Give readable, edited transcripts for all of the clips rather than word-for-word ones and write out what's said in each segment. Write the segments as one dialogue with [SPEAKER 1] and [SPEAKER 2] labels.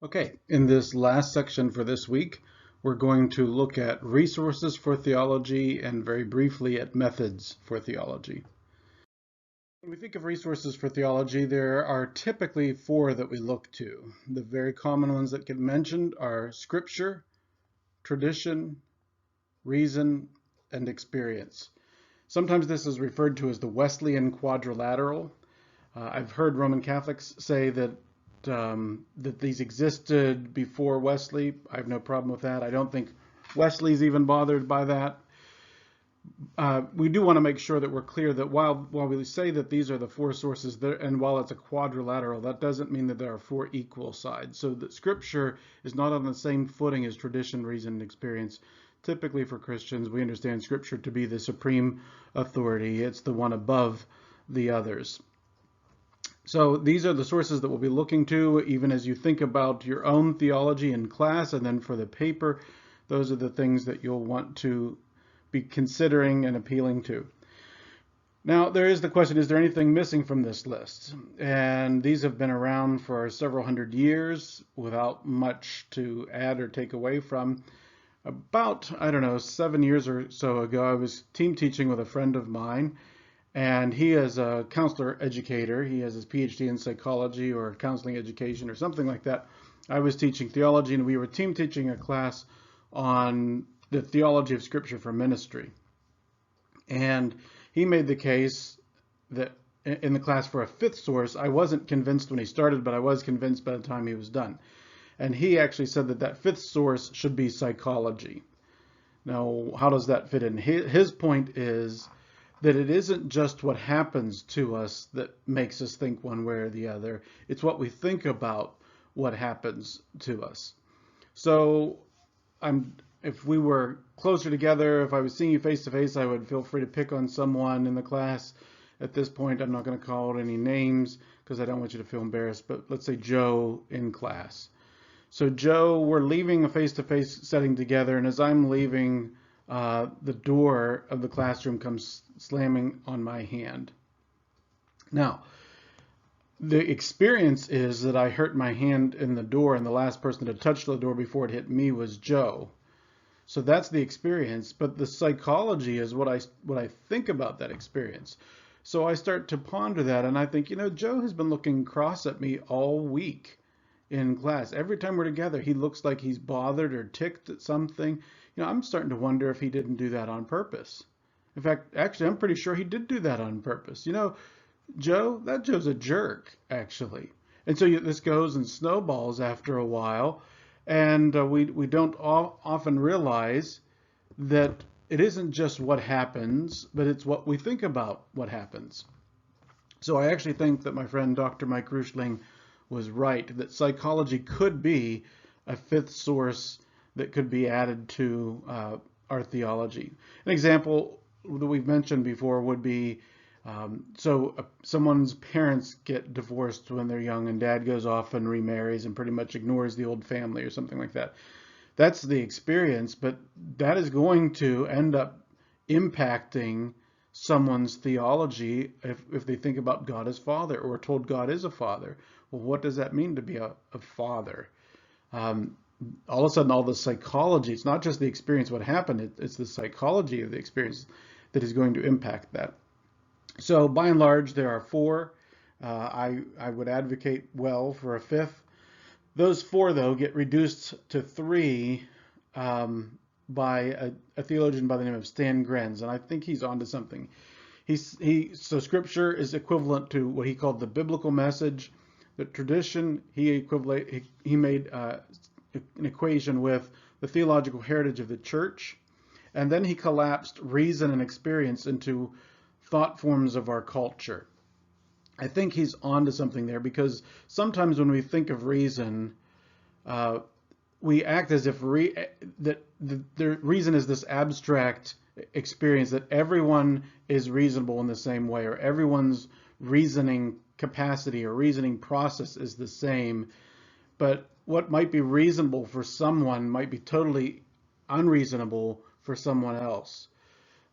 [SPEAKER 1] Okay, in this last section for this week, we're going to look at resources for theology and very briefly at methods for theology. When we think of resources for theology, there are typically four that we look to. The very common ones that get mentioned are scripture, tradition, reason, and experience. Sometimes this is referred to as the Wesleyan quadrilateral. I've heard Roman Catholics say that these existed before Wesley. I have no problem with that. I don't think Wesley's even bothered by that. We do want to make sure that we're clear that while we say that these are the four sources, and while it's a quadrilateral, that doesn't mean that there are four equal sides. So that Scripture is not on the same footing as tradition, reason, and experience. Typically for Christians, we understand Scripture to be the supreme authority. It's the one above the others. So these are the sources that we'll be looking to, even as you think about your own theology in class, and then for the paper, those are the things that you'll want to be considering and appealing to. Now, there is the question, is there anything missing from this list? And these have been around for several hundred years without much to add or take away from. About, I don't know, 7 years or so ago, I was team teaching with a friend of mine, and he is a counselor educator. He has his PhD in psychology or counseling education or something like that. I was teaching theology, and we were team teaching a class on the theology of Scripture for ministry. And he made the case that in the class for a fifth source. I wasn't convinced when he started, but I was convinced by the time he was done. And he actually said that that fifth source should be psychology. Now, how does that fit in? His point is that it isn't just what happens to us that makes us think one way or the other. It's what we think about what happens to us. So if we were closer together, if I was seeing you face to face, I would feel free to pick on someone in the class. At this point, I'm not going to call out any names because I don't want you to feel embarrassed, but let's say Joe in class. So Joe, we're leaving a face-to-face setting together, and as I'm leaving, the door of the classroom comes slamming on my hand. Now, the experience is that I hurt my hand in the door, and the last person to touch the door before it hit me was Joe. So that's the experience, but the psychology is what I think about that experience. So I start to ponder that, and I think, Joe has been looking cross at me all week in class. Every time we're together, he looks like he's bothered or ticked at something. I'm starting to wonder if he didn't do that on purpose. In fact, actually, I'm pretty sure he did do that on purpose. Joe's a jerk, actually. And so this goes and snowballs after a while, and we don't often realize that it isn't just what happens, but it's what we think about what happens. So I actually think that my friend Dr. Mike Rushling was right, that psychology could be a fifth source that could be added to our theology. An example that we've mentioned before would be someone's parents get divorced when they're young, and dad goes off and remarries and pretty much ignores the old family or something like that. That's the experience, but that is going to end up impacting someone's theology if they think about God as Father or are told God is a Father. Well, what does that mean to be a father? All of a sudden, all the psychology, it's not just the experience, what happened, it's the psychology of the experience that is going to impact that. So by and large, there are four. I would advocate well for a fifth. Those four, though, get reduced to three by a theologian by the name of Stan Grenz, and I think he's onto something. So Scripture is equivalent to what he called the biblical message. The tradition, he made an equation with the theological heritage of the church, and then he collapsed reason and experience into thought forms of our culture. I think he's onto something there, because sometimes when we think of reason, we act as if the reason is this abstract experience that everyone is reasonable in the same way, or everyone's reasoning capacity or reasoning process is the same. But what might be reasonable for someone might be totally unreasonable for someone else.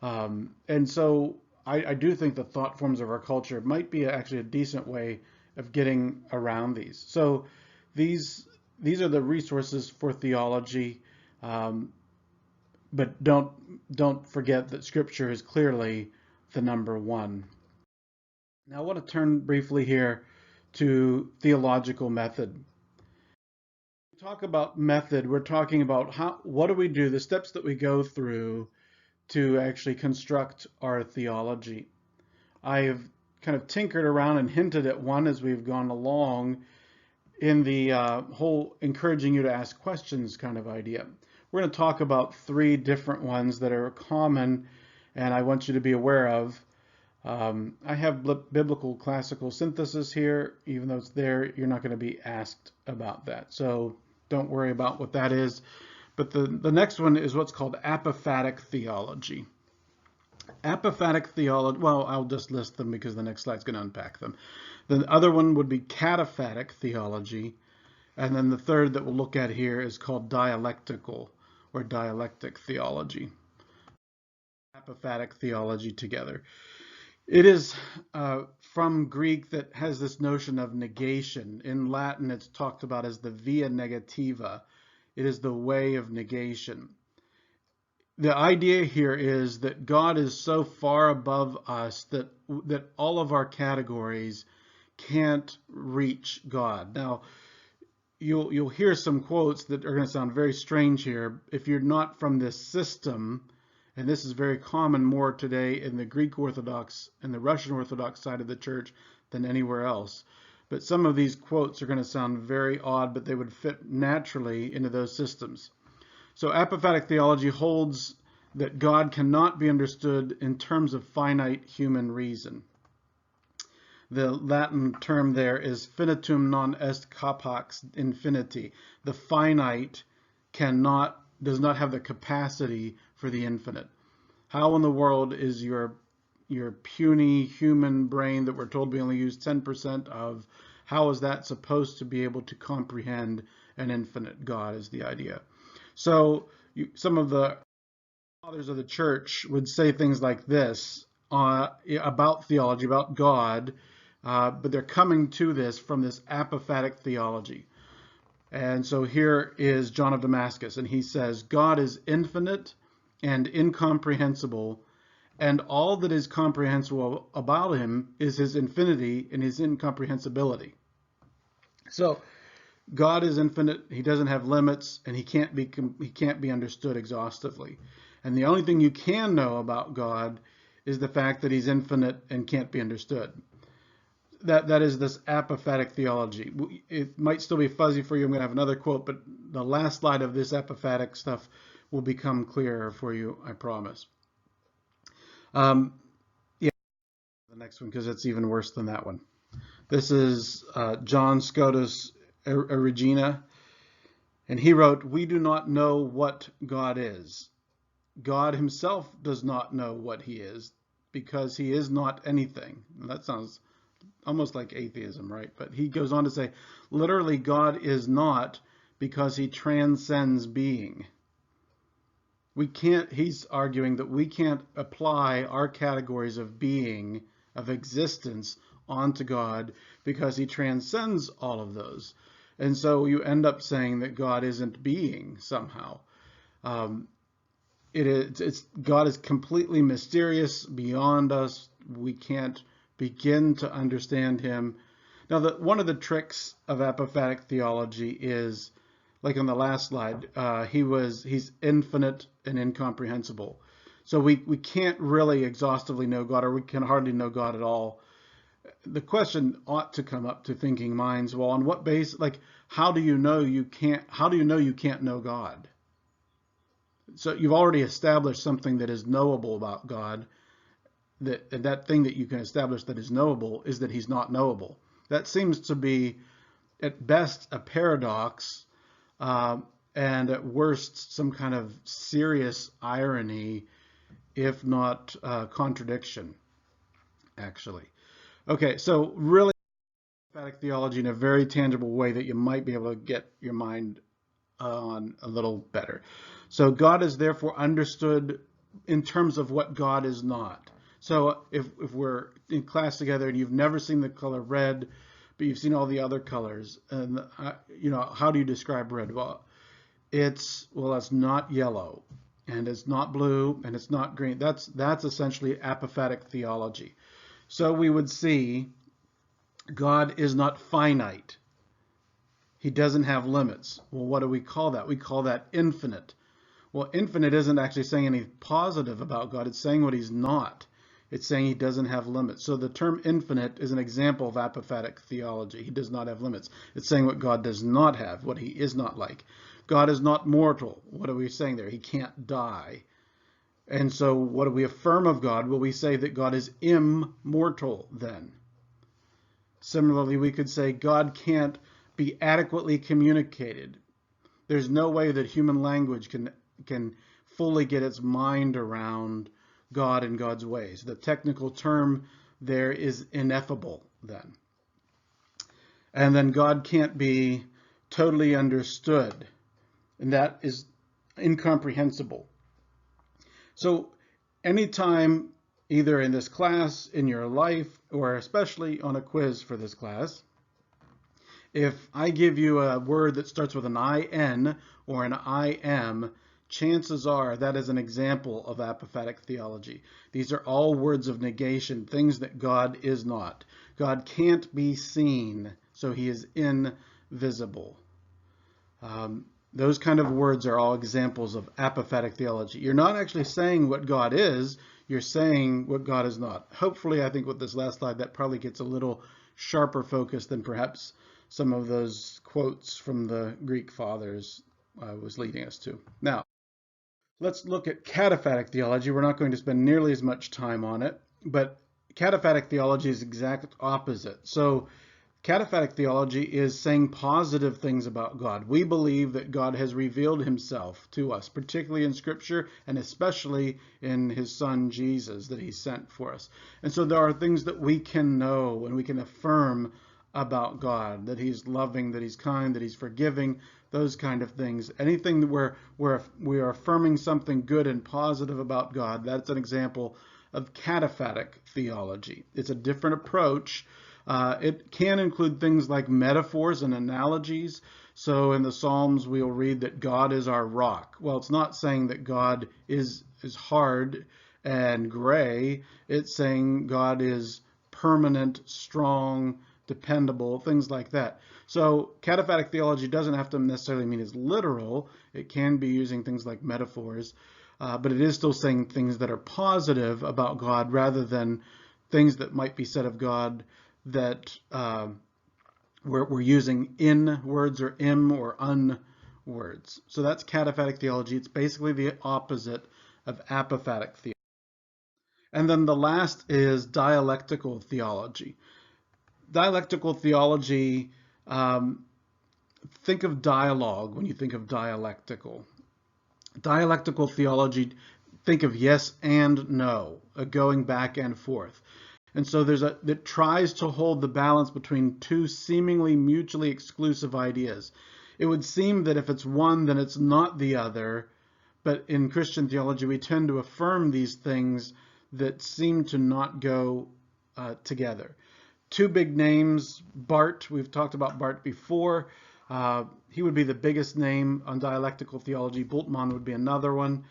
[SPEAKER 1] And so I do think the thought forms of our culture might be actually a decent way of getting around these. So these these are the resources for theology, but don't forget that Scripture is clearly the number one. Now I want to turn briefly here to theological method. When we talk about method, we're talking about what do we do, the steps that we go through to actually construct our theology. I have kind of tinkered around and hinted at one as we've gone along in the whole encouraging you to ask questions kind of idea. We're going to talk about 3 different ones that are common and I want you to be aware of. I have biblical classical synthesis here. Even though it's there, you're not going to be asked about that. So don't worry about what that is. But the next one is what's called apophatic theology. Apophatic theology, well, I'll just list them because the next slide's going to unpack them. The other one would be cataphatic theology. And then the third that we'll look at here is called dialectical or dialectic theology. Apophatic theology together. It is from Greek that has this notion of negation. In Latin, it's talked about as the via negativa. It is the way of negation. The idea here is that God is so far above us that all of our categories can't reach God. Now, you'll hear some quotes that are going to sound very strange here. If you're not from this system, and this is very common more today in the Greek Orthodox and the Russian Orthodox side of the church than anywhere else. But some of these quotes are going to sound very odd, but they would fit naturally into those systems. So apophatic theology holds that God cannot be understood in terms of finite human reason. The Latin term there is finitum non est capax infiniti. The finite does not have the capacity for the infinite. How in the world is your puny human brain that we're told we only use 10% of, how is that supposed to be able to comprehend an infinite God is the idea. So some of the fathers of the church would say things like this about theology, about God, but they're coming to this from this apophatic theology. And so here is John of Damascus, and he says, God is infinite and incomprehensible, and all that is comprehensible about him is his infinity and his incomprehensibility. So God is infinite, he doesn't have limits, and he can't be understood exhaustively. And the only thing you can know about God is the fact that he's infinite and can't be understood. That is this apophatic theology. It might still be fuzzy for you. I'm going to have another quote, but the last slide of this apophatic stuff will become clearer for you, I promise. The next one, because it's even worse than that one. This is John Scotus Erigena, and he wrote, "We do not know what God is. God himself does not know what he is, because he is not anything." And that sounds almost like atheism, right? But he goes on to say, literally, God is not because he transcends being. He's arguing that we can't apply our categories of being, of existence, onto God because he transcends all of those. And so you end up saying that God isn't being somehow. God is completely mysterious, beyond us. We can't begin to understand him. Now, one of the tricks of apophatic theology is, like on the last slide, he's infinite and incomprehensible. So we can't really exhaustively know God, or we can hardly know God at all. The question ought to come up to thinking minds, well, on what basis, like, how do you know you can't know God? So you've already established something that is knowable about God. That thing that you can establish that is knowable is that he's not knowable. That seems to be, at best, a paradox, and at worst, some kind of serious irony, if not contradiction, actually. Okay, so really, apophatic theology in a very tangible way that you might be able to get your mind on a little better. So God is therefore understood in terms of what God is not. So if we're in class together and you've never seen the color red, but you've seen all the other colors. And, how do you describe red? Well, it's not yellow, and it's not blue, and it's not green. That's essentially apophatic theology. So we would see God is not finite. He doesn't have limits. Well, what do we call that? We call that infinite. Well, infinite isn't actually saying anything positive about God. It's saying what he's not. It's saying he doesn't have limits. So the term infinite is an example of apophatic theology. He does not have limits. It's saying what God does not have, what he is not like. God is not mortal. What are we saying there? He can't die. And so what do we affirm of God? Well, we say that God is immortal then. Similarly, we could say God can't be adequately communicated. There's no way that human language can fully get its mind around God and God's ways. The technical term there is ineffable then. And then God can't be totally understood, and that is incomprehensible. So anytime, either in this class, in your life, or especially on a quiz for this class, if I give you a word that starts with an IN or an IM, chances are that is an example of apophatic theology. These are all words of negation, things that God is not. God can't be seen, so he is invisible. Those kind of words are all examples of apophatic theology. You're not actually saying what God is, you're saying what God is not. Hopefully, I think with this last slide, that probably gets a little sharper focus than perhaps some of those quotes from the Greek fathers was leading us to. Now, let's look at cataphatic theology. We're not going to spend nearly as much time on it, but cataphatic theology is the exact opposite. So cataphatic theology is saying positive things about God. We believe that God has revealed himself to us, particularly in Scripture and especially in his Son Jesus that he sent for us. And so there are things that we can know and we can affirm about God, that he's loving, that he's kind, that he's forgiving, those kind of things. Anything that we are affirming something good and positive about God, that's an example of cataphatic theology. It's a different approach. It can include things like metaphors and analogies. So in the Psalms, we'll read that God is our rock. Well, it's not saying that God is hard and gray. It's saying God is permanent, strong, dependable, things like that. So cataphatic theology doesn't have to necessarily mean it's literal. It can be using things like metaphors, but it is still saying things that are positive about God rather than things that might be said of God that we're using in words or im or un words. So that's cataphatic theology. It's basically the opposite of apophatic theology. And then the last is dialectical theology. Dialectical theology, think of dialogue when you think of dialectical. Dialectical theology, think of yes and no, a going back and forth. And so that tries to hold the balance between two seemingly mutually exclusive ideas. It would seem that if it's one, then it's not the other. But in Christian theology, we tend to affirm these things that seem to not go together. Two big names, Barth, we've talked about Barth before. He would be the biggest name on dialectical theology. Bultmann would be another one.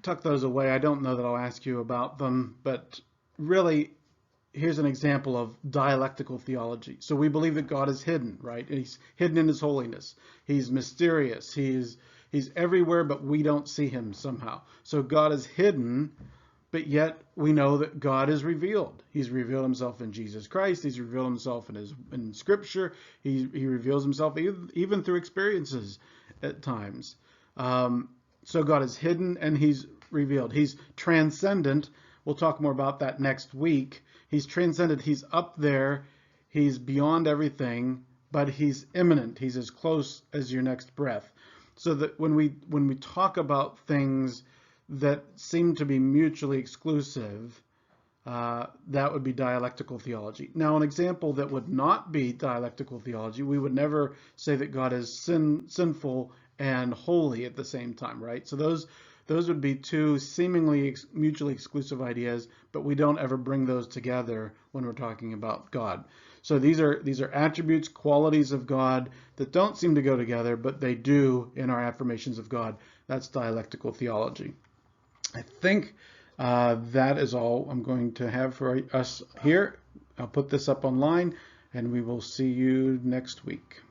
[SPEAKER 1] Tuck those away. I don't know that I'll ask you about them, but really, here's an example of dialectical theology. So we believe that God is hidden, right? He's hidden in his holiness. He's mysterious. He's everywhere, but we don't see him somehow. So God is hidden, but yet we know that God is revealed. He's revealed himself in Jesus Christ. He's revealed himself in Scripture. He reveals himself even through experiences at times. So God is hidden and he's revealed. He's transcendent. We'll talk more about that next week. He's transcendent. He's up there. He's beyond everything, but he's immanent. He's as close as your next breath. So that when we talk about things that seem to be mutually exclusive, that would be dialectical theology. Now, an example that would not be dialectical theology, we would never say that God is sinful and holy at the same time, right? So those those would be two seemingly mutually exclusive ideas, but we don't ever bring those together when we're talking about God. So these are attributes, qualities of God that don't seem to go together, but they do in our affirmations of God. That's dialectical theology. I think that is all I'm going to have for us here. I'll put this up online, and we will see you next week.